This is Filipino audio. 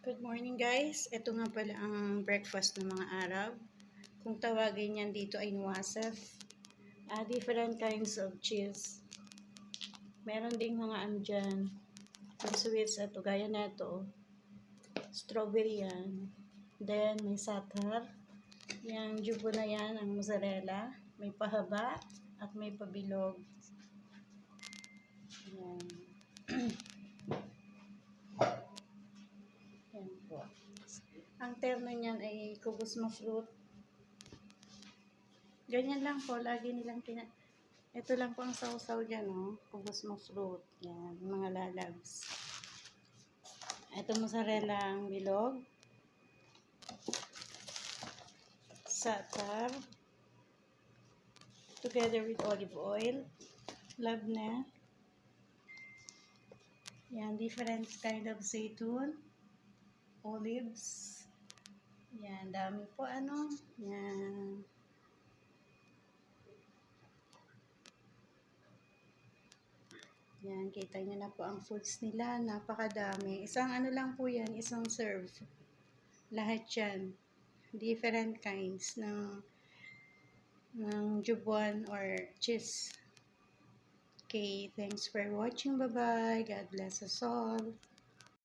Good morning guys. Ito nga pala ang breakfast ng mga Arab. Kung tawagin yan dito ay nuwasef. Different kinds of cheese. Meron ding mga ano dyan. Pang sweets ito. Gaya na ito. Strawberry yan. Then may satar. Yung jubo na yan, ang mozzarella. May pahaba at may pabilog. Yan. Yan po. Ang terno niyan ay kubos mo fruit. Ganyan lang po, lagi nilang Ito lang po ang sausaw dyan, oh. Kubos mo fruit. Yan, mga lalabs. Ito mozzarella ang bilog. Satar. Together with olive oil. Labna. Yan, different kind of zaytun. Olives. Yan, dami po ano. Yan. Yan, kita nyo na po ang foods nila. Napakadami. Isang ano lang po yan, isang serve. Lahat yan. Different kinds ng jubuan or cheese. Okay, thanks for watching. Bye-bye. God bless us all.